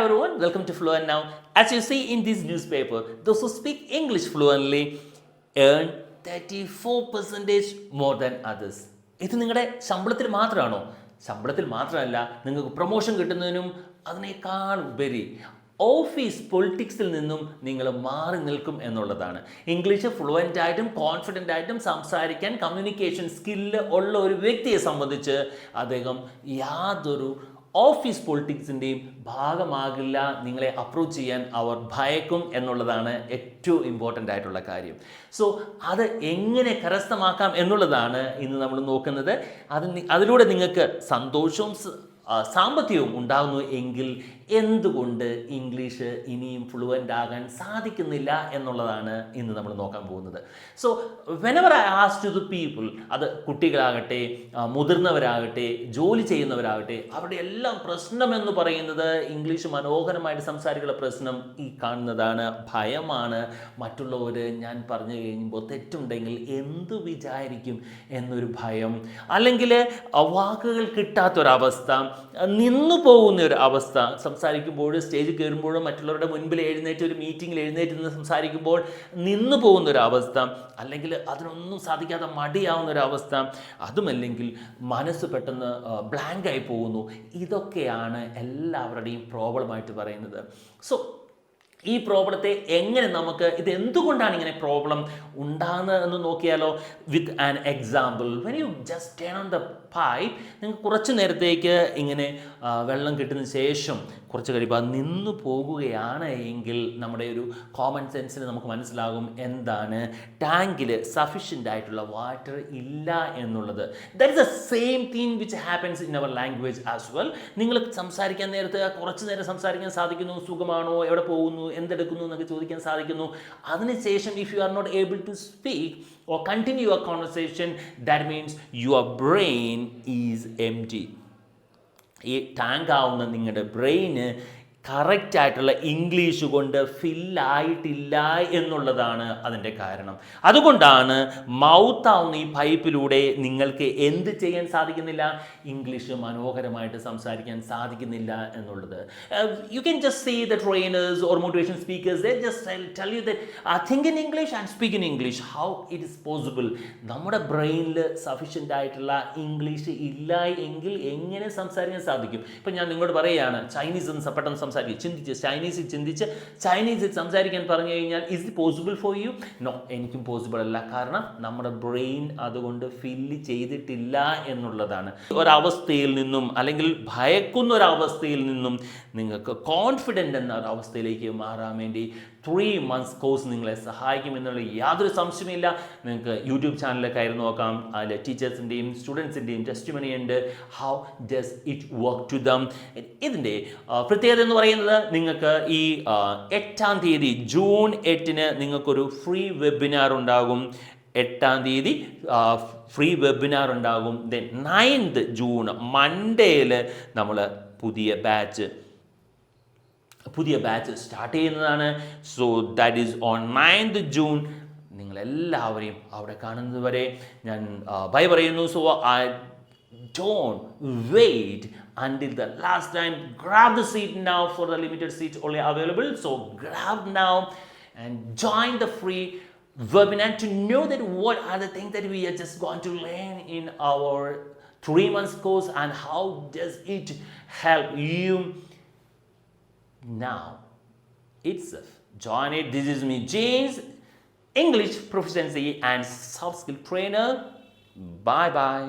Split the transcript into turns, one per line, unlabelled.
Everyone, welcome to Fluent Now. As you see in this newspaper, those who speak English fluently earn 34% more than others. ഇത് നിങ്ങളുടെ ശമ്പളത്തിൽ മാത്രമാണോ? ശമ്പളത്തിൽ മാത്രമല്ല, നിങ്ങൾക്ക് പ്രൊമോഷൻ കിട്ടുന്നതിനും അതിനേക്കാൾ ഉപരി ഓഫീസ് പൊളിറ്റിക്സിൽ നിന്നും നിങ്ങൾ മാറി നിൽക്കും എന്നുള്ളതാണ്. ഇംഗ്ലീഷ് ഫ്ലുവൻ്റ് ആയിട്ടും കോൺഫിഡൻ്റ് ആയിട്ടും സംസാരിക്കാൻ കമ്മ്യൂണിക്കേഷൻ സ്കില്ല് ഉള്ള ഒരു വ്യക്തിയെ സംബന്ധിച്ച് അദ്ദേഹം യാതൊരു ഓഫീസ് പൊളിറ്റിക്സിൻ്റെയും ഭാഗമാകില്ല. നിങ്ങളെ അപ്രോച്ച് ചെയ്യാൻ അവർ ഭയക്കും എന്നുള്ളതാണ് ഏറ്റവും ഇമ്പോർട്ടൻ്റ് ആയിട്ടുള്ള കാര്യം. സോ അത് എങ്ങനെ കരസ്ഥമാക്കാം എന്നുള്ളതാണ് ഇന്ന് നമ്മൾ നോക്കുന്നത്. അതിലൂടെ നിങ്ങൾക്ക് സന്തോഷവും സാമ്പത്തികവും ഉണ്ടാകുന്നു എങ്കിൽ എന്തുകൊണ്ട് ഇംഗ്ലീഷ് ഇനിയും ഫ്ലുവൻ്റ് ആകാൻ സാധിക്കുന്നില്ല എന്നുള്ളതാണ് ഇന്ന് നമ്മൾ നോക്കാൻ പോകുന്നത്. So whenever I ask to the people, അത് കുട്ടികളാകട്ടെ, മുതിർന്നവരാകട്ടെ, ജോലി ചെയ്യുന്നവരാകട്ടെ, അവരുടെ എല്ലാം പ്രശ്നമെന്ന് പറയുന്നത് ഇംഗ്ലീഷ് മനോഹരമായിട്ട് സംസാരിക്കുന്ന പ്രശ്നം ഈ കാണുന്നതാണ്. ഭയമാണ്. മറ്റുള്ളവർ ഞാൻ പറഞ്ഞു കഴിയുമ്പോൾ തെറ്റുണ്ടെങ്കിൽ എന്തു വിചാരിക്കും എന്നൊരു ഭയം, അല്ലെങ്കിൽ വാക്കുകൾ കിട്ടാത്തൊരവസ്ഥ, നിന്നു പോകുന്ന ഒരു അവസ്ഥ, സംസാരിക്കുമ്പോൾ സ്റ്റേജിൽ കയറുമ്പോഴും മറ്റുള്ളവരുടെ മുൻപിൽ എഴുന്നേറ്റ് ഒരു മീറ്റിങ്ങിൽ എഴുന്നേറ്റ് നിന്ന് സംസാരിക്കുമ്പോൾ നിന്നു പോകുന്നൊരവസ്ഥ, അല്ലെങ്കിൽ അതിനൊന്നും സാധിക്കാതെ മടിയാവുന്നൊരവസ്ഥ, അതുമല്ലെങ്കിൽ മനസ്സ് പെട്ടെന്ന് ബ്ലാങ്കായി പോകുന്നു. ഇതൊക്കെയാണ് എല്ലാവരുടെയും പ്രോബ്ലമായിട്ട് പറയുന്നത്. സോ ഈ പ്രോബ്ലത്തെ എങ്ങനെ നമുക്ക്, ഇത് എന്തുകൊണ്ടാണ് ഇങ്ങനെ പ്രോബ്ലം ഉണ്ടാകുന്നത് എന്ന് നോക്കിയാലോ. With an example, when you just turn on the pipe, നിങ്ങൾക്ക് കുറച്ച് നേരത്തേക്ക് ഇങ്ങനെ വെള്ളം കിട്ടുന്ന ശേഷം കുറച്ച് കഴിയുമ്പോൾ അത് നിന്നു പോകുകയാണ് എങ്കിൽ നമ്മുടെ ഒരു കോമൺ സെൻസിന് നമുക്ക് മനസ്സിലാകും എന്താണ് ടാങ്കിൽ സഫിഷ്യൻ്റ് ആയിട്ടുള്ള വാട്ടർ ഇല്ല എന്നുള്ളത്. That is the same thing which happens in our language as well. നിങ്ങൾ സംസാരിക്കാൻ നേരത്ത് കുറച്ച് നേരം സംസാരിക്കാൻ സാധിക്കുന്നു, സുഖമാണോ, എവിടെ പോകുന്നു, എന്തെടുക്കുന്നു എന്നൊക്കെ ചോദിക്കാൻ സാധിക്കുന്നു. അതിനുശേഷം if you are not able to speak or continue your conversation, that means your brain is empty. ഈ ടാങ്ക് ആവുന്ന നിങ്ങളുടെ ബ്രെയിന് കറക്റ്റായിട്ടുള്ള ഇംഗ്ലീഷ് കൊണ്ട് ഫില്ലായിട്ടില്ല എന്നുള്ളതാണ് അതിൻ്റെ കാരണം. അതുകൊണ്ടാണ് മൗത്താവുന്ന ഈ പൈപ്പിലൂടെ നിങ്ങൾക്ക് എന്ത് ചെയ്യാൻ സാധിക്കുന്നില്ല, ഇംഗ്ലീഷ് മനോഹരമായിട്ട് സംസാരിക്കാൻ സാധിക്കുന്നില്ല എന്നുള്ളത്. You can just see the trainers or motivation speakers, they just tell you that think in English and speak in English. How it is possible? നമ്മുടെ ബ്രെയിനിൽ സഫിഷ്യൻ്റ് ആയിട്ടുള്ള ഇംഗ്ലീഷ് ഇല്ല എങ്കിൽ എങ്ങനെ സംസാരിക്കാൻ സാധിക്കും? ഇപ്പം ഞാൻ നിങ്ങളോട് പറയുകയാണ് ചൈനീസ് പെട്ടെന്ന് ചൈനീസിൽ സംസാരിക്കാൻ പറഞ്ഞു കഴിഞ്ഞാൽ is it possible for you? No, എനിക്കും പോസിബിൾ അല്ല. കാരണം നമ്മുടെ ബ്രെയിൻ അതുകൊണ്ട് ഫില്ല് ചെയ്തിട്ടില്ല എന്നുള്ളതാണ്. ഒരവസ്ഥയിൽ നിന്നും, അല്ലെങ്കിൽ ഭയക്കുന്ന ഒരവസ്ഥയിൽ നിന്നും നിങ്ങൾക്ക് കോൺഫിഡൻ്റ് എന്ന ഒരവസ്ഥയിലേക്ക് മാറാൻ വേണ്ടി 3 months കോഴ്സ് നിങ്ങളെ സഹായിക്കും എന്നുള്ള യാതൊരു സംശയമില്ല. നിങ്ങൾക്ക് യൂട്യൂബ് ചാനലിൽ കയറി നോക്കാം. അതിൽ ടീച്ചേഴ്സിൻ്റെയും സ്റ്റുഡൻസിൻ്റെയും ടെസ്റ്റിമണി ഉണ്ട്. How does it work to them. ഇതിൻ്റെ പ്രത്യേകത എന്ന് പറയുന്നത്, നിങ്ങൾക്ക് ഈ 8-ാം തീയതി ജൂൺ 8-ന് നിങ്ങൾക്കൊരു ഫ്രീ വെബിനാർ ഉണ്ടാകും. 8-ാം തീയതി ഫ്രീ വെബിനാർ ഉണ്ടാകും. ദെൻ 9th ജൂൺ മൺഡേയിൽ നമ്മൾ പുതിയ ബാച്ച് സ്റ്റാർട്ട് ചെയ്യുന്നതാണ്. So that is on 9th June. നിങ്ങളെല്ലാവരെയും അവിടെ കാണുന്നത് വരെ ഞാൻ ബൈ പറയുന്നു. So I don't wait until the last time. Grab the seat now for the limited seats only available. So grab now and join the free webinar to know that what are the things that we are just going to learn in our 3 months course and how does it help you now itself. Join it. This is me, James, English proficiency and soft skill trainer. Bye bye.